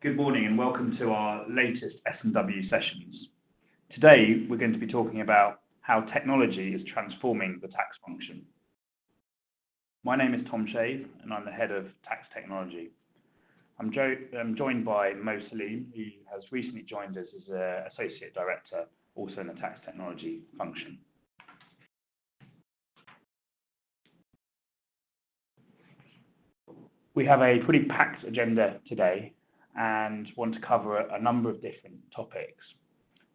Good morning and welcome to our latest S&W Sessions. Today we're going to be talking about how technology is transforming the tax function. My name is Tom Shave and I'm the head of tax technology. I'm joined by Mo Salim, who has recently joined us as an associate director, also in the tax technology function. We have a pretty packed agenda today and want to cover a number of different topics.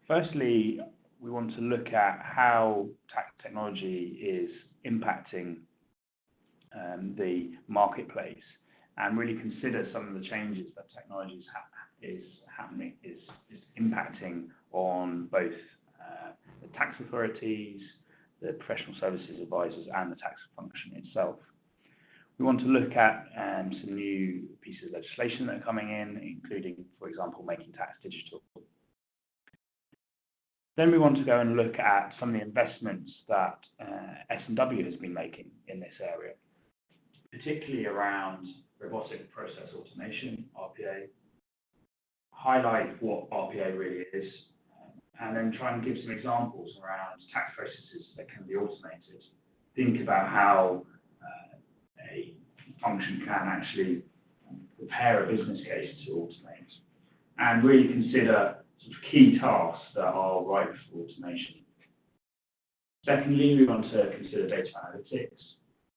Firstly, we want to look at how tax technology is impacting the marketplace and really consider some of the changes that technology is impacting on both the tax authorities, the professional services advisors and the tax function itself. We want to look at some new pieces of legislation that are coming in, including, for example, making tax digital. Then we want to go and look at some of the investments that S&W has been making in this area, particularly around robotic process automation, RPA, highlight what RPA really is, and then try and give some examples around tax processes that can be automated. Think about how a function can actually prepare a business case to automate, and really consider sort of key tasks that are ripe for automation. Secondly, we want to consider data analytics,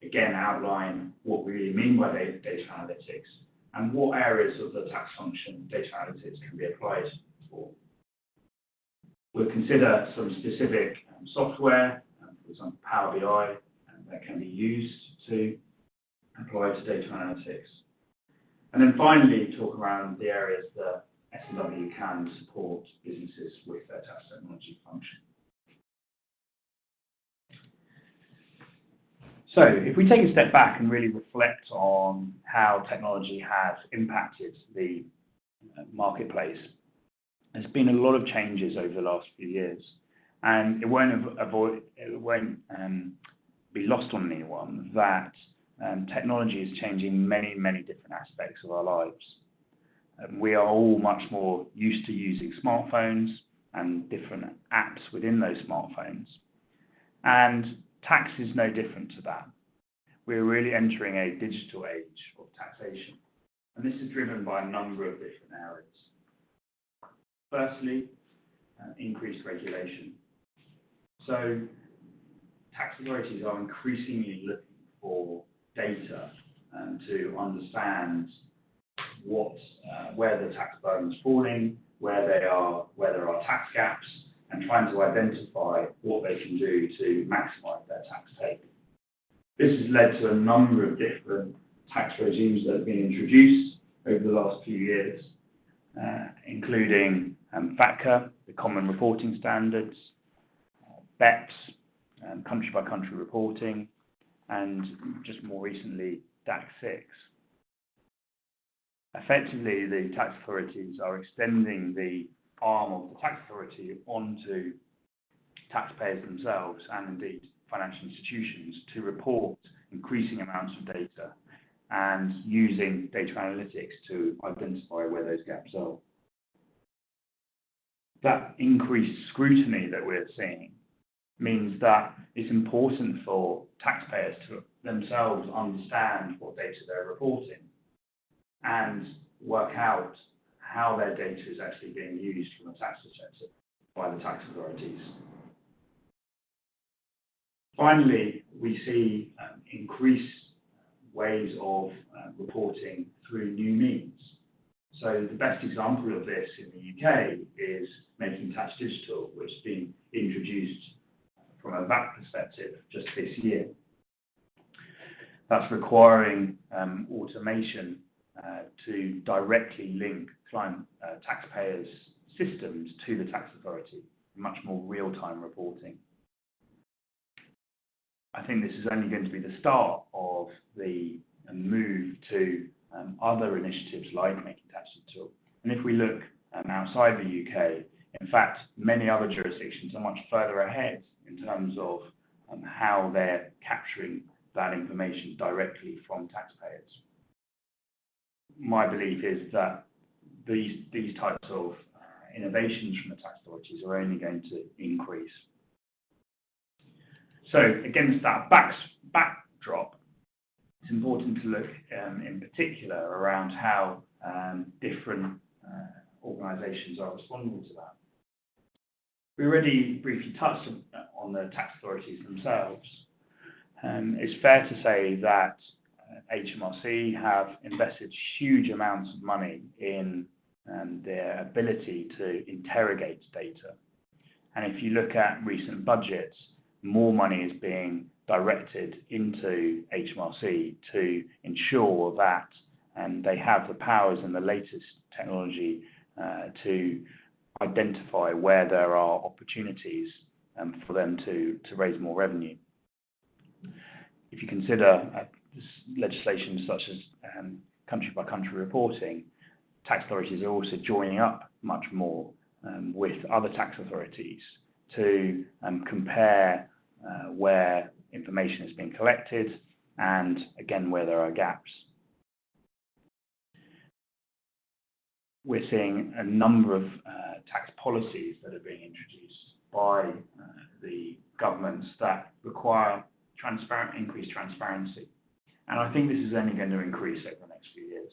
again outline what we really mean by data analytics and what areas of the tax function data analytics can be applied for. We'll consider some specific software, for example Power BI, that can be used to apply to data analytics. And then finally, talk around the areas that S&W can support businesses with their tax technology function. So if we take a step back and really reflect on how technology has impacted the marketplace, there's been a lot of changes over the last few years, and it won't be lost on anyone that technology is changing many different aspects of our lives. We are all much more used to using smartphones and different apps within those smartphones, and tax is no different to that. We're really entering a digital age of taxation, and this is driven by a number of different areas. Firstly, increased regulation. So tax authorities are increasingly looking for data to understand where the tax burden is falling, where there are tax gaps, and trying to identify what they can do to maximise their tax take. This has led to a number of different tax regimes that have been introduced over the last few years, including FATCA, the Common Reporting Standards, BEPS, country-by-country reporting, and just more recently, DAC 6. Effectively, the tax authorities are extending the arm of the tax authority onto taxpayers themselves and indeed financial institutions to report increasing amounts of data and using data analytics to identify where those gaps are. That increased scrutiny that we're seeing means that it's important for taxpayers to themselves understand what data they're reporting and work out how their data is actually being used from a tax perspective by the tax authorities. Finally, we see increased ways of reporting through new means. So the best example of this in the UK is making tax digital, which has been introduced from a VAT perspective just this year. That's requiring automation to directly link client taxpayers' systems to the tax authority, much more real-time reporting. I think this is only going to be the start of the move to other initiatives like making tax digital. And if we look outside the UK, in fact, many other jurisdictions are much further ahead in terms of how they're capturing that information directly from taxpayers. My belief is that these types of innovations from the tax authorities are only going to increase. So against that backdrop, it's important to look in particular around how different organisations are responding to that. We already briefly touched on the tax authorities themselves. It's fair to say that HMRC have invested huge amounts of money in their ability to interrogate data. And if you look at recent budgets, more money is being directed into HMRC to ensure that they have the powers and the latest technology to identify where there are opportunities for them to raise more revenue. If you consider legislation such as country-by-country reporting, tax authorities are also joining up much more with other tax authorities to compare where information is being collected and, again, where there are gaps. We're seeing a number of tax policies that are being introduced by the governments that require increased transparency. And I think this is only going to increase over the next few years.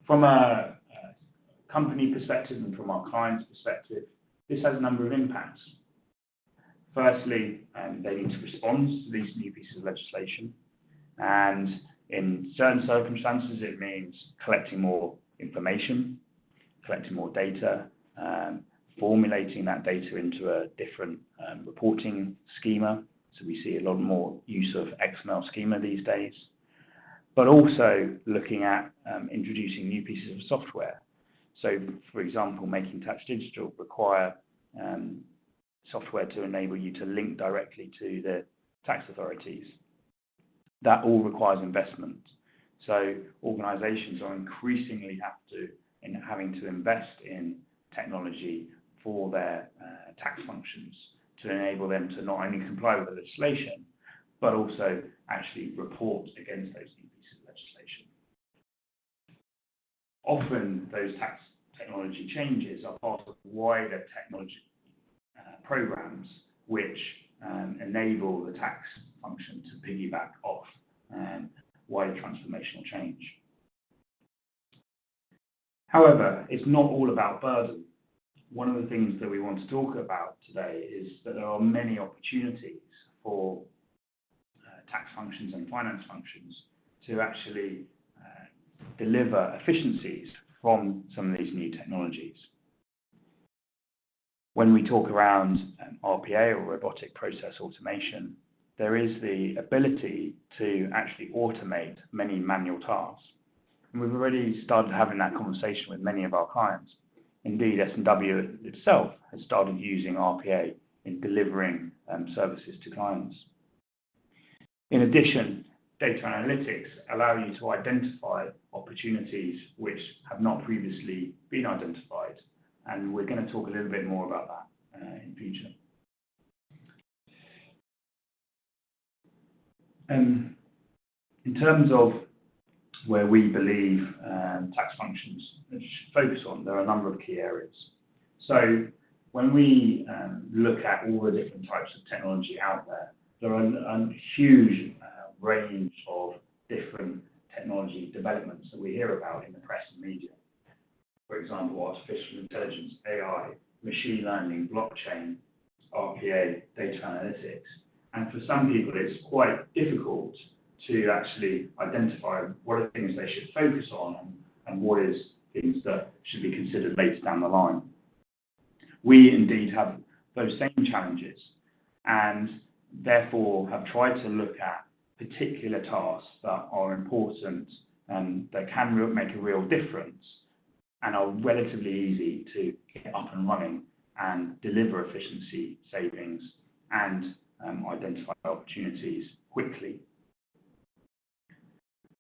From a company perspective and from our clients' perspective, this has a number of impacts. Firstly, they need to respond to these new pieces of legislation. And in certain circumstances, it means collecting more information, collecting more data, formulating that data into a different reporting schema. So we see a lot more use of XML schema these days, but also looking at introducing new pieces of software. So, for example, making tax digital require software to enable you to link directly to the tax authorities. That all requires investment. So organisations are increasingly having to invest in technology for their tax functions to enable them to not only comply with the legislation, but also actually report against those new pieces of legislation. Often those tax technology changes are part of wider technology programs which enable the tax function to piggyback off wider transformational change. However, it's not all about burden. One of the things that we want to talk about today is that there are many opportunities for tax functions and finance functions to actually deliver efficiencies from some of these new technologies. When we talk around RPA or robotic process automation, there is the ability to actually automate many manual tasks. And we've already started having that conversation with many of our clients. Indeed, S&W itself has started using RPA in delivering services to clients. In addition, data analytics allow you to identify opportunities which have not previously been identified. And we're going to talk a little bit more about that in future. In terms of where we believe tax functions should focus on, there are a number of key areas. So when we look at all the different types of technology out there, there are a huge range of different technology developments that we hear about in the press and media. For example, artificial intelligence, AI, machine learning, blockchain, RPA, data analytics. And for some people, it's quite difficult to actually identify what are things they should focus on and what is things that should be considered later down the line. We indeed have those same challenges and therefore have tried to look at particular tasks that are important and that can make a real difference and are relatively easy to get up and running and deliver efficiency savings and identify opportunities quickly.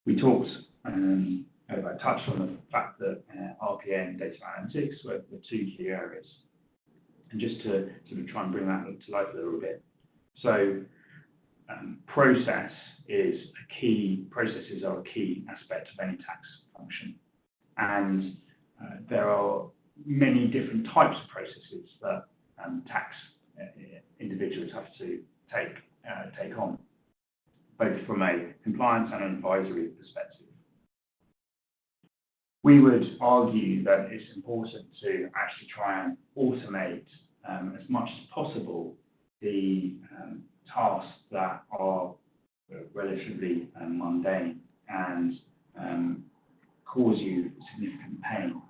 We touched on the fact that RPA and data analytics were the two key areas. And just to sort of try and bring that to life a little bit. So processes are a key aspect of any tax function. And there are many different types of processes that tax individuals have to take on, both from a compliance and an advisory perspective. We would argue that it's important to actually try and automate as much as possible the tasks that are relatively mundane and cause you significant pain.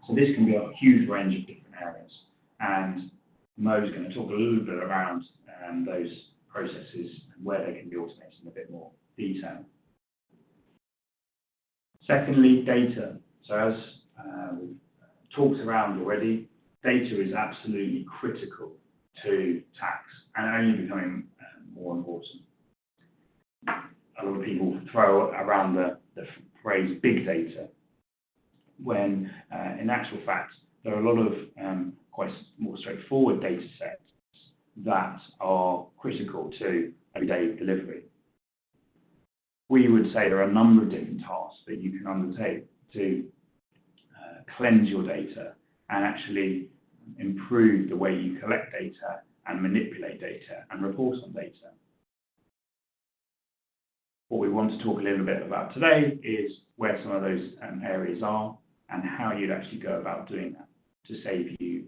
So this can be a huge range of different areas, and Mo's going to talk a little bit around those processes and where they can be automated in a bit more detail. Secondly, data. So as we've talked around already, data is absolutely critical to tax and only becoming more important. A lot of people throw around the phrase big data, when in actual fact there are a lot of quite more straightforward data sets that are critical to everyday delivery. We would say there are a number of different tasks that you can undertake to cleanse your data and actually improve the way you collect data and manipulate data and report on data. What we want to talk a little bit about today is where some of those areas are and how you'd actually go about doing that to save you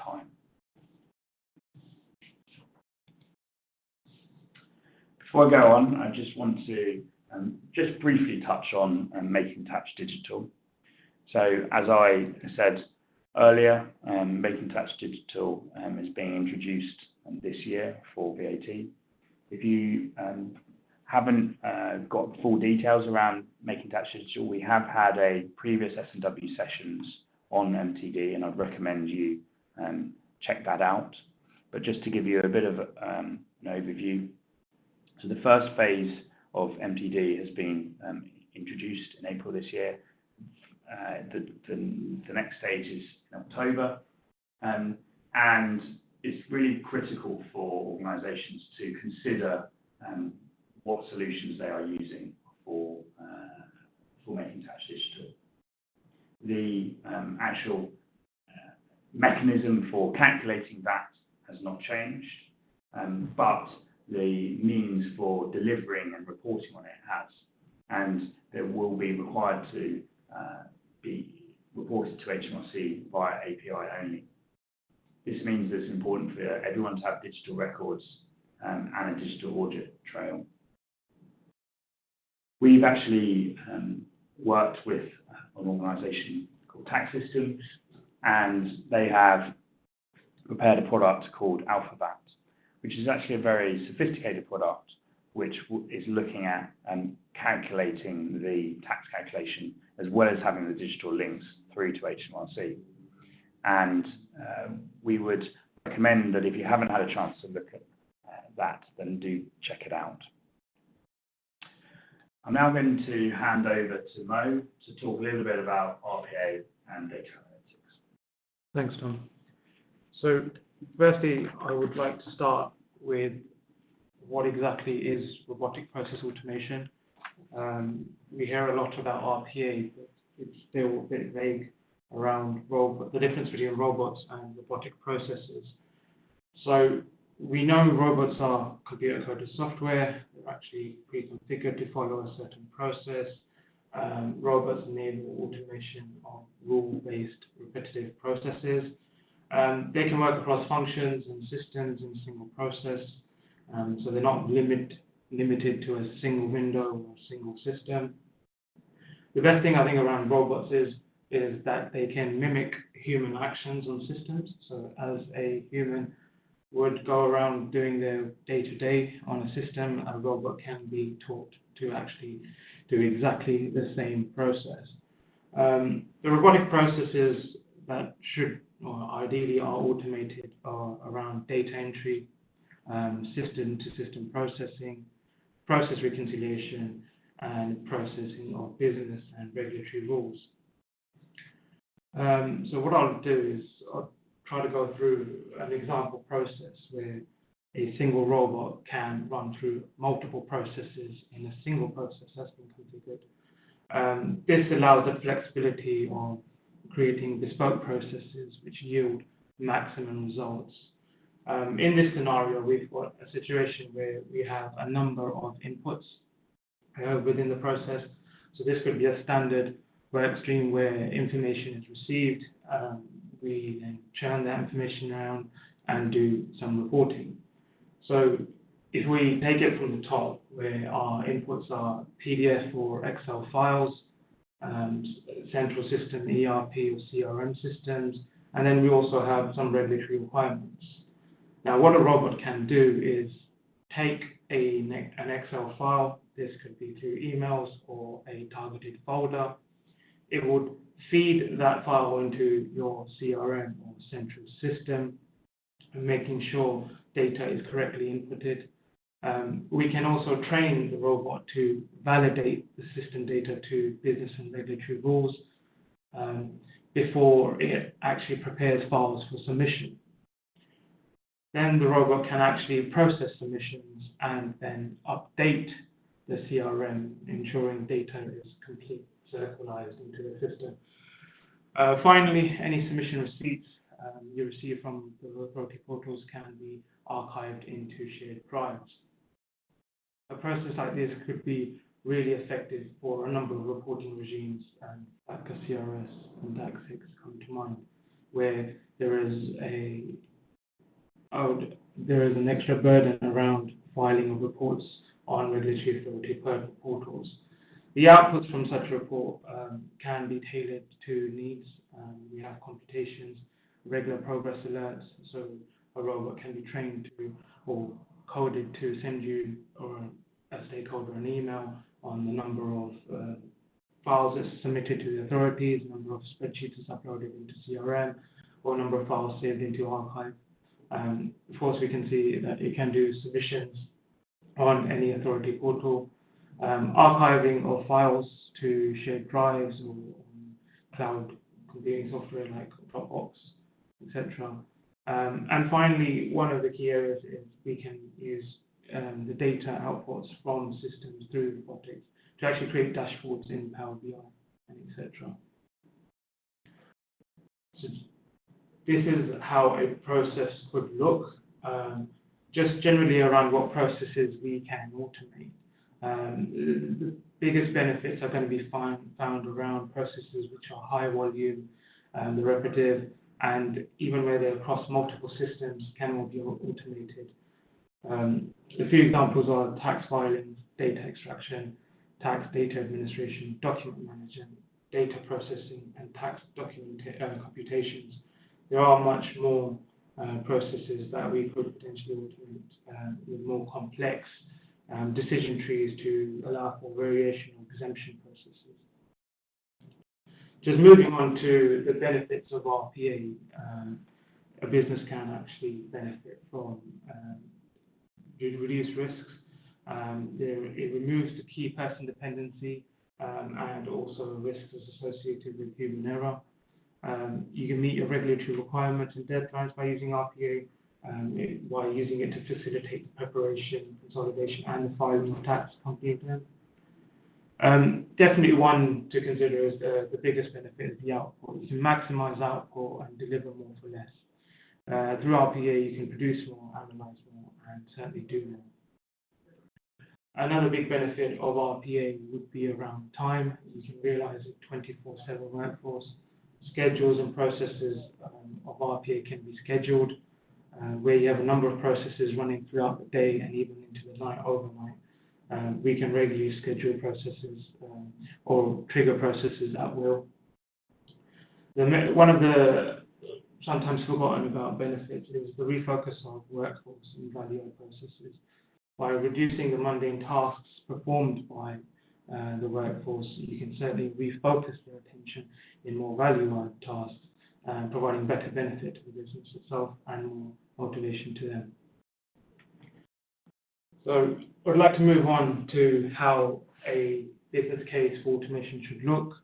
time. Before I go on, I just want to just briefly touch on Making Tax Digital. So as I said earlier, Making Tax Digital is being introduced this year for VAT. If you haven't got full details around Making Tax Digital, we have had a previous S&W Sessions on MTD, and I'd recommend you check that out. But just to give you a bit of an overview, so the first phase of MTD has been introduced in April this year. The next stage is in October, and it's really critical for organisations to consider what solutions they are using for Making Tax Digital. The actual mechanism for calculating that has not changed, but the means for delivering and reporting on it has, and it will be required to be reported to HMRC via API only. This means that it's important for everyone to have digital records and a digital audit trail. We've actually worked with an organisation called Tax Systems, and they have prepared a product called AlphaVat, which is actually a very sophisticated product which is looking at calculating the tax calculation as well as having the digital links through to HMRC. And we would recommend that if you haven't had a chance to look at that, then do check it out. I'm now going to hand over to Mo to talk a little bit about RPA and data analytics. Thanks, Tom. So firstly, I would like to start with what exactly is robotic process automation. We hear a lot about RPA, but it's still a bit vague around the difference between robots and robotic processes. So we know robots are computer-coded software. They're actually pre-configured to follow a certain process. Robots enable automation of rule-based repetitive processes. They can work across functions and systems in a single process, so they're not limited to a single window or a single system. The best thing I think around robots is that they can mimic human actions on systems. So as a human would go around doing their day-to-day on a system, a robot can be taught to actually do exactly the same process. The robotic processes that should or ideally are automated are around data entry, system-to-system processing, process reconciliation, and processing of business and regulatory rules. So what I'll do is I'll try to go through an example process where a single robot can run through multiple processes in a single process that's been configured. This allows the flexibility of creating bespoke processes which yield maximum results. In this scenario, we've got a situation where we have a number of inputs within the process. So this could be a standard work stream where information is received. We then churn that information around and do some reporting. So if we take it from the top, where our inputs are PDF or Excel files, central system, ERP or CRM systems, and then we also have some regulatory requirements. Now, what a robot can do is take an Excel file. This could be through emails or a targeted folder. It would feed that file into your CRM or central system, making sure data is correctly inputted. We can also train the robot to validate the system data to business and regulatory rules before it actually prepares files for submission. Then the robot can actually process submissions and then update the CRM, ensuring data is complete, circularized into the system. Finally, any submission receipts you receive from the robotic portals can be archived into shared drives. A process like this could be really effective for a number of reporting regimes, like a CRS and DAX6 come to mind, where there is an extra burden around filing of reports on regulatory authority portals. The outputs from such a report can be tailored to needs. We have computations, regular progress alerts, so a robot can be trained to or coded to send you or a stakeholder an email on the number of files that's submitted to the authorities, number of spreadsheets that's uploaded into CRM, or number of files saved into archive. Of course, we can see that it can do submissions on any authority portal, archiving of files to shared drives or cloud computing software like Dropbox, etc. And finally, one of the key areas is we can use the data outputs from systems through robotics to actually create dashboards in Power BI and etc. So this is how a process could look, just generally around what processes we can automate. The biggest benefits are going to be found around processes which are high volume, the repetitive, and even where they're across multiple systems can all be automated. A few examples are tax filing, data extraction, tax data administration, document management, data processing, and tax document computations. There are much more processes that we could potentially automate with more complex decision trees to allow for variation or exemption processes. Just moving on to the benefits of RPA, a business can actually benefit from reduced risks. It removes the key person dependency and also risks associated with human error. You can meet your regulatory requirements and deadlines by using RPA, while using it to facilitate the preparation, consolidation, and the filing of tax company returns. Definitely one to consider is the biggest benefit is the output. You can maximize output and deliver more for less. Through RPA, you can produce more, analyze more, and certainly do more. Another big benefit of RPA would be around time. You can realize a 24/7 workforce. Schedules and processes of RPA can be scheduled, where you have a number of processes running throughout the day and even into the night, overnight. We can regularly schedule processes or trigger processes at will. One of the sometimes forgotten about benefits is the refocus of workforce and value-add processes. By reducing the mundane tasks performed by the workforce, you can certainly refocus their attention in more value-add tasks, providing better benefit to the business itself and more motivation to them. So I'd like to move on to how a business case for automation should look.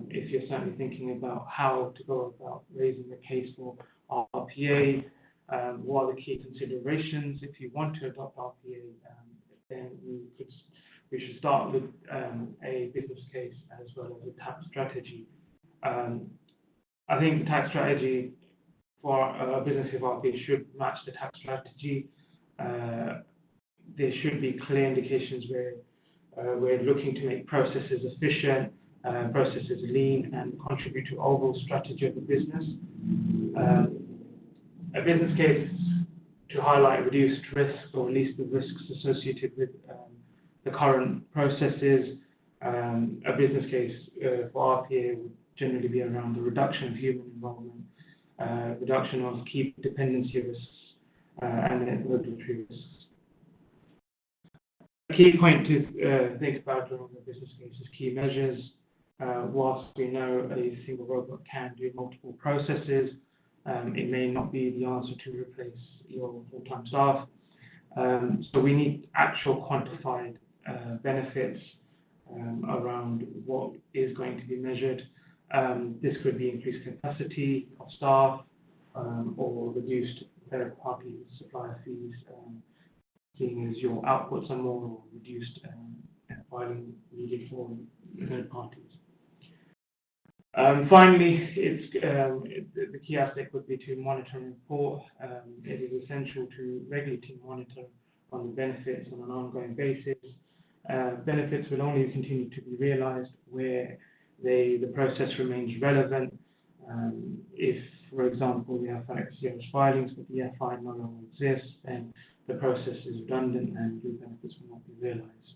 If you're certainly thinking about how to go about raising the case for RPA, what are the key considerations if you want to adopt RPA, then we could we should start with a business case as well as a tax strategy. I think the tax strategy for a business of RPA should match the tax strategy. There should be clear indications where we're looking to make processes efficient, processes lean, and contribute to overall strategy of the business. A business case to highlight reduced risks, or at least the risks associated with the current processes. A business case for RPA would generally be around the reduction of human involvement, reduction of key dependency risks, and then regulatory risks. A key point to think about during the business case is key measures. Whilst we know a single robot can do multiple processes, it may not be the answer to replace your full-time staff. So we need actual quantified benefits around what is going to be measured. This could be increased capacity of staff or reduced third-party supplier fees, seeing as your outputs are more, or reduced filing needed for third parties. Finally, the key aspect would be to monitor and report. It is essential to regularly monitor on the benefits on an ongoing basis. Benefits will only continue to be realized where the process remains relevant. If, for example, we have serious filings but the FI no longer exists, then the process is redundant and the benefits will not be realized.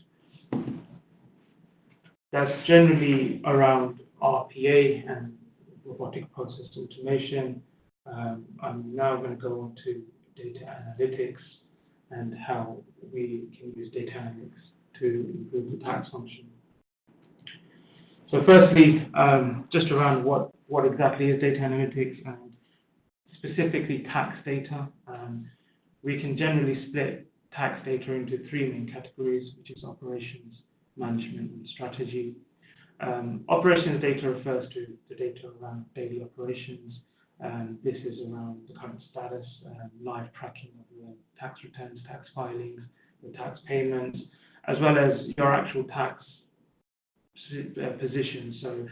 That's generally around RPA and robotic process automation. I'm now going to go on to data analytics and how we can use data analytics to improve the tax function. So firstly, just around what exactly is data analytics and specifically tax data. We can generally split tax data into three main categories, which is operations, management, and strategy. Operations data refers to the data around daily operations. This is around the current status, live tracking of the tax returns, tax filings, the tax payments, as well as your actual tax position. So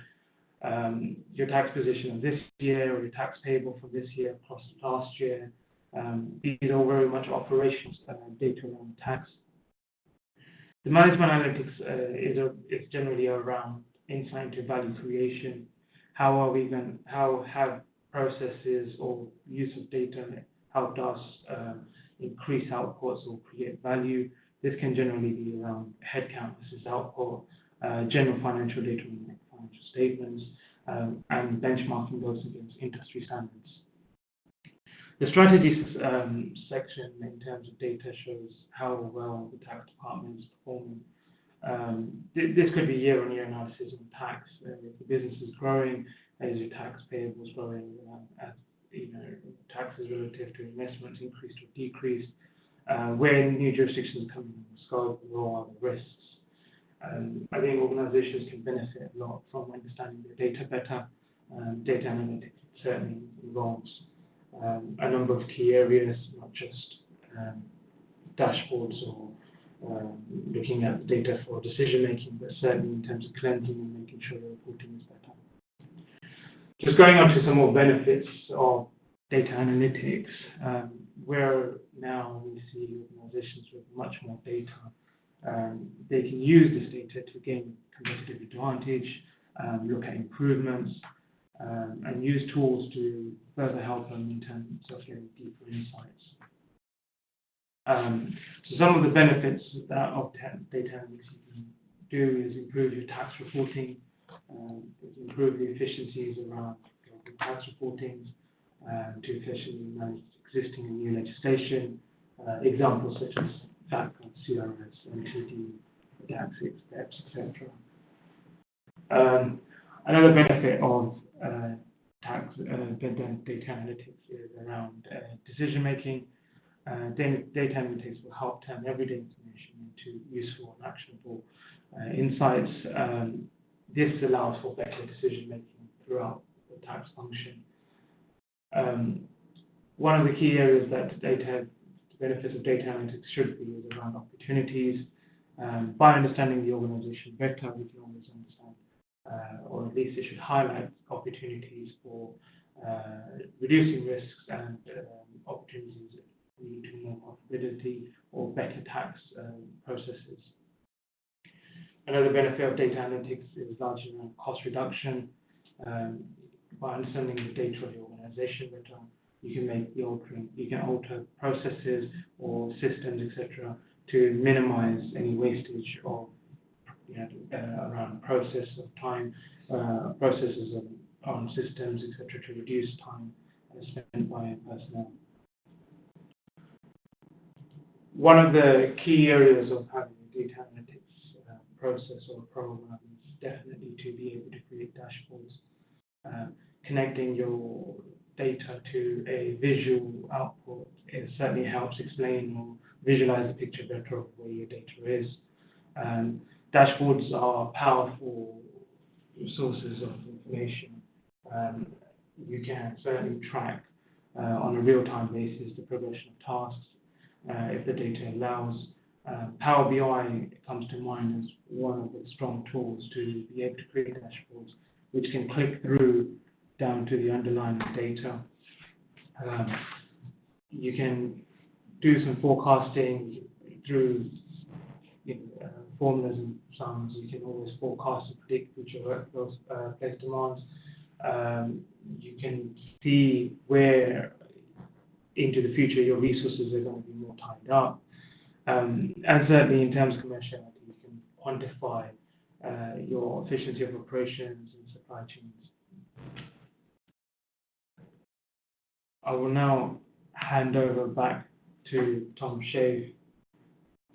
your tax position of this year, or your tax payable for this year plus last year. These are very much operations data around tax. The management analytics is generally around insight into value creation. How have processes or use of data helped us increase outputs or create value? This can generally be around headcount versus output, general financial data and financial statements, and benchmarking those against industry standards. The strategies section in terms of data shows how well the tax department is performing. This could be year-on-year analysis of tax. If the business is growing, as your tax payables growing, as taxes relative to investments increased or decreased, where new jurisdictions come in scope, what are the risks. I think organizations can benefit a lot from understanding their data better. Data analytics certainly involves a number of key areas, not just dashboards or looking at the data for decision making, but certainly in terms of cleansing and making sure the reporting is better. Just going on to some more benefits of data analytics, where now we see organizations with much more data. They can use this data to gain competitive advantage, look at improvements, and use tools to further help them in terms of getting deeper insights. So some of the benefits of data analytics you can do is improve your tax reporting, improve the efficiencies around tax reporting, to efficiently manage existing and new legislation. Examples such as VAT, CRS, MTD, tax steps, etc. Another benefit of data analytics is around decision making. Data analytics will help turn everyday information into useful and actionable insights. This allows for better decision making throughout the tax function. One of the key areas that the benefits of data analytics should be is around opportunities. By understanding the organization better, we can always understand, or at least it should highlight opportunities for reducing risks and opportunities leading to more profitability or better tax processes. Another benefit of data analytics is largely around cost reduction. By understanding the data of the organization better, you can alter processes or systems, etc., to minimize any wastage of around process of time, processes on systems, etc., to reduce time spent by personnel. One of the key areas of having a data analytics process or program is definitely to be able to create dashboards. Connecting your data to a visual output, it certainly helps explain or visualize the picture better of where your data is. Dashboards are powerful sources of information. You can certainly track on a real-time basis the progression of tasks if the data allows. Power BI comes to mind as one of the strong tools to be able to create dashboards, which can click through down to the underlying data. You can do some forecasting through formulas and sums. You can always forecast and predict future workplace demands. You can see where into the future your resources are going to be more tied up. And certainly in terms of commerciality, you can quantify your efficiency of operations and supply chains. I will now hand over back to Tom Shave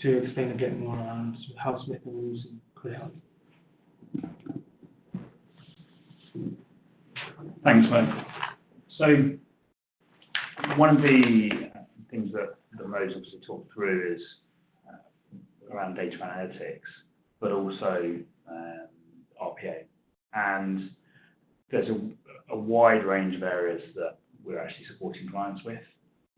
to explain a bit more around how Smith and Williamson could help. Thanks, Mo. So one of the things that Mo's obviously talked through is around data analytics, but also RPA. And there's a wide range of areas that we're actually supporting clients with.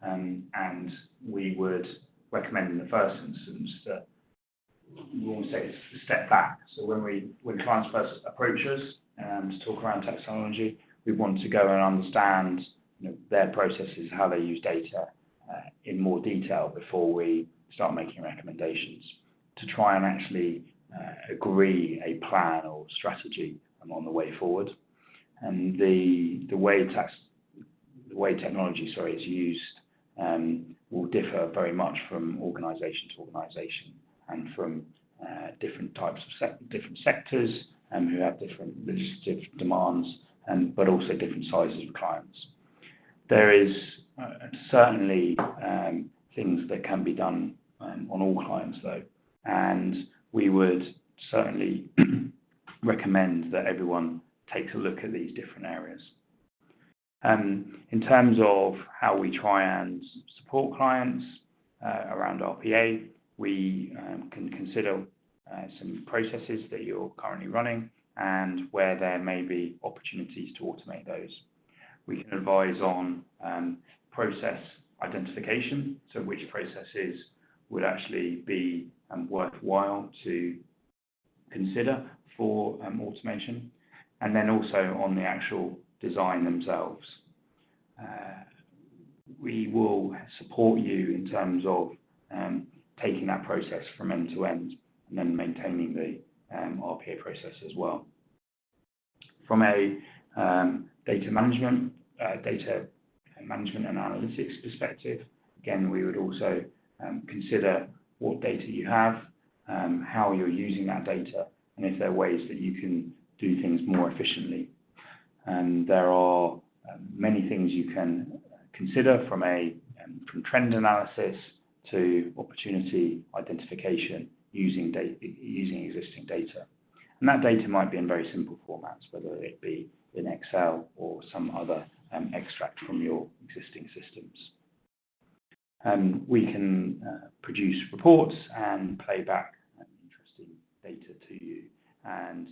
And we would recommend in the first instance that we want to take a step back. So when clients first approach us to talk around technology, we want to go and understand their processes, how they use data in more detail before we start making recommendations, to try and actually agree a plan or strategy on the way forward. And the way technology is used will differ very much from organisation to organisation and from different types of different sectors who have different legislative demands, but also different sizes of clients. There is certainly things that can be done on all clients though, and we would certainly recommend that everyone takes a look at these different areas. In terms of how we try and support clients around RPA, we can consider some processes that you're currently running and where there may be opportunities to automate those. We can advise on process identification, so which processes would actually be worthwhile to consider for automation, and then also on the actual design themselves. We will support you in terms of taking that process from end to end and then maintaining the RPA process as well. From a data management and analytics perspective, again, we would also consider what data you have, how you're using that data, and if there are ways that you can do things more efficiently. And there are many things you can consider from trend analysis to opportunity identification using existing data. And that data might be in very simple formats, whether it be in Excel or some other extract from your existing systems. We can produce reports and play back interesting data to you and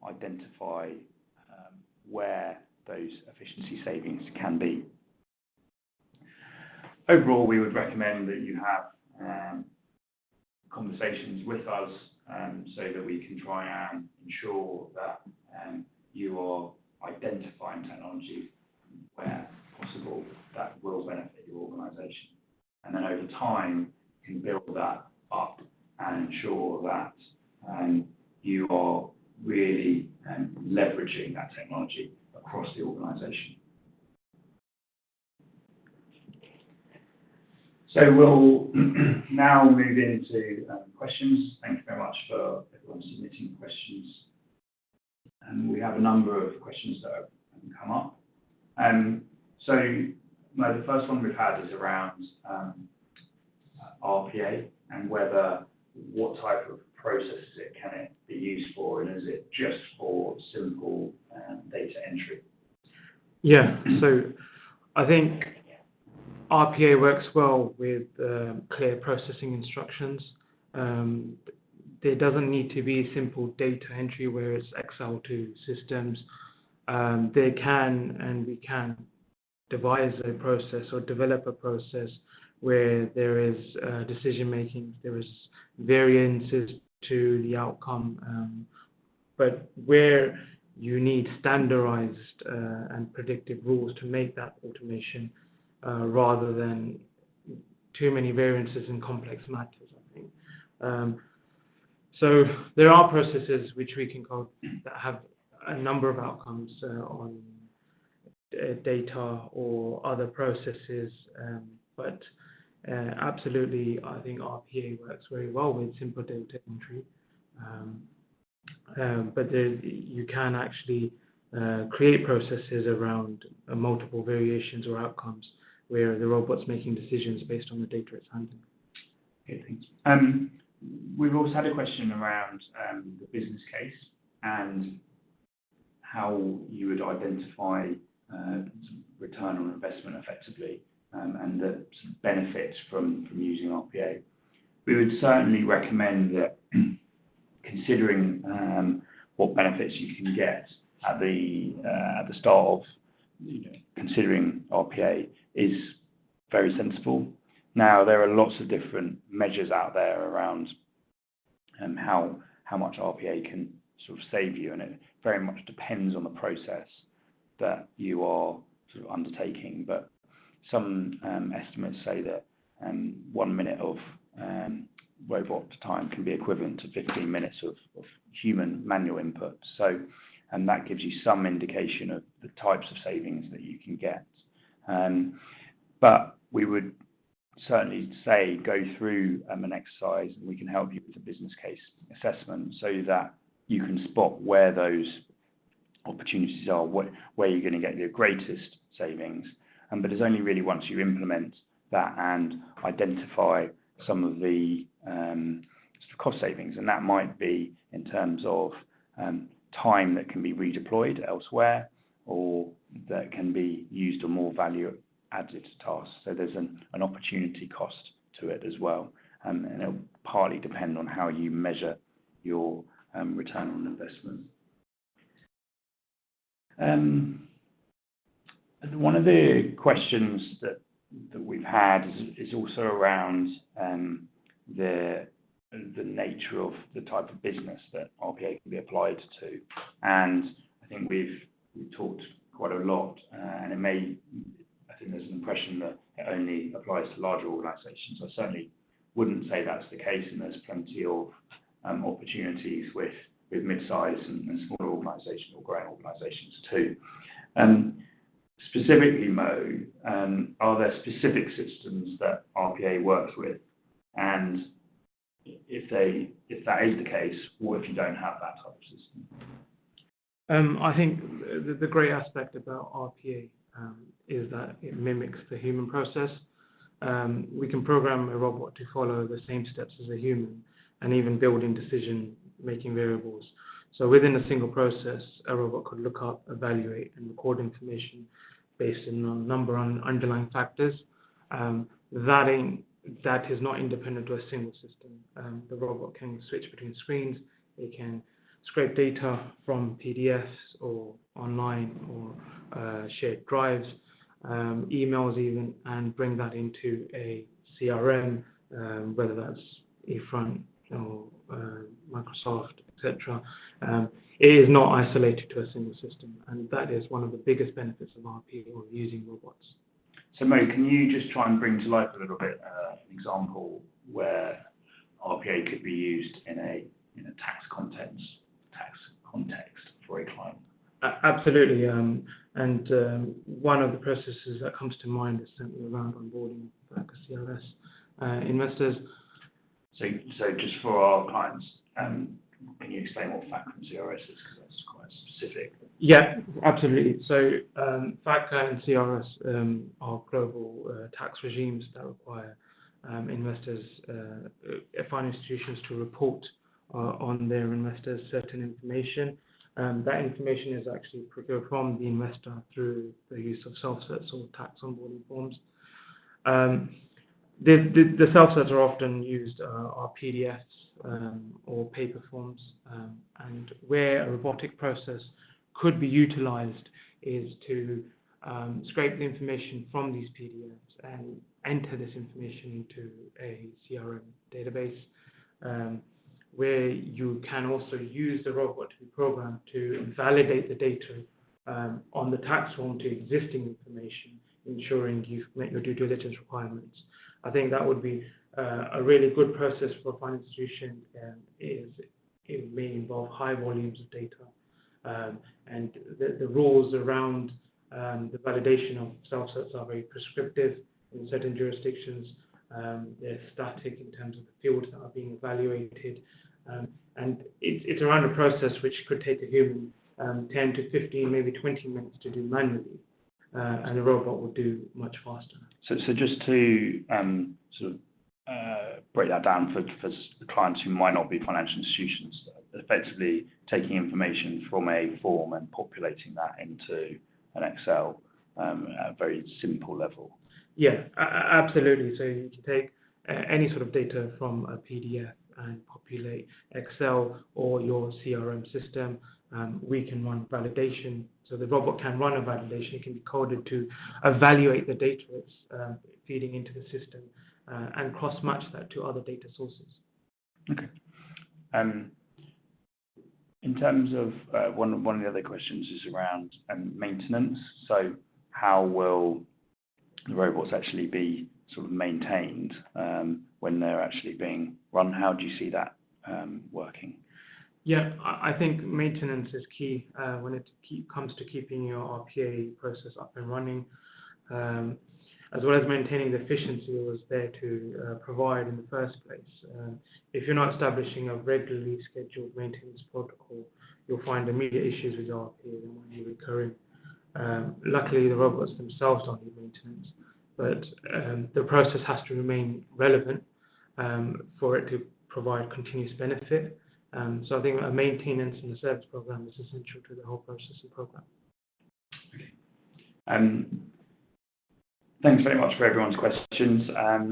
identify where those efficiency savings can be. Overall, we would recommend that you have conversations with us so that we can try and ensure that you are identifying technology where possible that will benefit your organisation. And then over time, you can build that up and ensure that you are really leveraging that technology across the organisation. So we'll now move into questions. Thank you very much for everyone submitting questions. We have a number of questions that have come up. So the first one we've had is around RPA and what type of processes can it be used for, and is it just for simple data entry? Yeah, so I think RPA works well with clear processing instructions. There doesn't need to be simple data entry where it's Excel to systems. They can, and we can, devise a process or develop a process where there is decision making, there is variances to the outcome, but where you need standardized and predictive rules to make that automation rather than too many variances in complex matters, I think. So there are processes which we can code that have a number of outcomes on data or other processes, but absolutely, I think RPA works very well with simple data entry. But you can actually create processes around multiple variations or outcomes where the robot's making decisions based on the data it's handling. Okay, thanks. We've also had a question around the business case and how you would identify return on investment effectively and the benefits from using RPA. We would certainly recommend that considering what benefits you can get at the start of considering RPA is very sensible. Now, there are lots of different measures out there around how much RPA can sort of save you, and it very much depends on the process that you are sort of undertaking. But some estimates say that 1 minute of robot time can be equivalent to 15 minutes of human manual input. So, and that gives you some indication of the types of savings that you can get. But we would certainly say go through an exercise, and we can help you with the business case assessment so that you can spot where those opportunities are, where you're going to get your greatest savings. But it's only really once you implement that and identify some of the sort of cost savings, and that might be in terms of time that can be redeployed elsewhere, or that can be used on more value-added tasks. So there's an opportunity cost to it as well, and it'll partly depend on how you measure your return on investment. One of the questions that we've had is also around the nature of the type of business that RPA can be applied to, and I think we've talked quite a lot, and I think there's an impression that it only applies to larger organisations. I certainly wouldn't say that's the case, and there's plenty of opportunities with mid-sized and smaller organisations or growing organisations too. Specifically, Mo, are there specific systems that RPA works with? And if that is the case, what if you don't have that type of system? I think the great aspect about RPA is that it mimics the human process. We can program a robot to follow the same steps as a human and even build in decision-making variables. So within a single process, a robot could look up, evaluate, and record information based on a number of underlying factors. That is not independent to a single system. The robot can switch between screens. It can scrape data from PDFs or online or shared drives, emails even, and bring that into a CRM, whether that's eFront, or Microsoft, etc. It is not isolated to a single system, and that is one of the biggest benefits of RPA or using robots. So Mo, can you just try and bring to life a little bit an example where RPA could be used in a tax context for a client? Absolutely, and one of the processes that comes to mind is certainly around onboarding like a CRS investors. So just for our clients, can you explain what FATCA and CRS is, because that's quite specific? Yeah, absolutely. So FATCA and CRS are global tax regimes that require investors, financial institutions to report on their investors certain information. That information is actually procured from the investor through the use of self-certs or tax onboarding forms. The self-certs are often used are PDFs or paper forms, and where a robotic process could be utilized is to scrape the information from these PDFs and enter this information into a CRM database, where you can also use the robot to be programmed to validate the data on the tax form to existing information, ensuring you've met your due diligence requirements. I think that would be a really good process for a financial institution. It may involve high volumes of data, and the rules around the validation of self-certs are very prescriptive in certain jurisdictions. They're static in terms of the fields that are being evaluated, and it's around a process which could take a human 10 to 15, maybe 20 minutes to do manually, and a robot will do much faster. So just to sort of break that down for the clients who might not be financial institutions, effectively taking information from a form and populating that into an Excel at a very simple level. Yeah, absolutely. So you can take any sort of data from a PDF and populate Excel or your CRM system. We can run validation. So the robot can run a validation. It can be coded to evaluate the data it's feeding into the system and cross-match that to other data sources. Okay. In terms of one of the other questions is around maintenance. So how will the robots actually be sort of maintained when they're actually being run? How do you see that working? Yeah, I think maintenance is key when it comes to keeping your RPA process up and running, as well as maintaining the efficiency it was there to provide in the first place. If you're not establishing a regularly scheduled maintenance protocol, you'll find immediate issues with your RPA that might be recurring. Luckily, the robots themselves don't need maintenance, but the process has to remain relevant for it to provide continuous benefit. So I think a maintenance and a service program is essential to the whole process and program. Okay. Thanks very much for everyone's questions.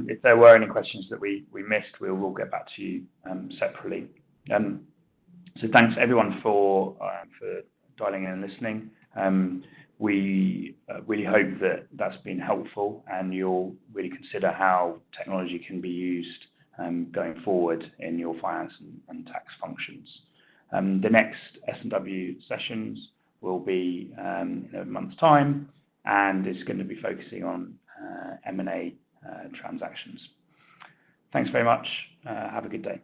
If there were any questions that we missed, we'll get back to you separately. So thanks everyone for dialing in and listening. We really hope that that's been helpful and you'll really consider how technology can be used going forward in your finance and tax functions. The next S&W sessions will be in a month's time, and it's going to be focusing on M&A transactions. Thanks very much. Have a good day.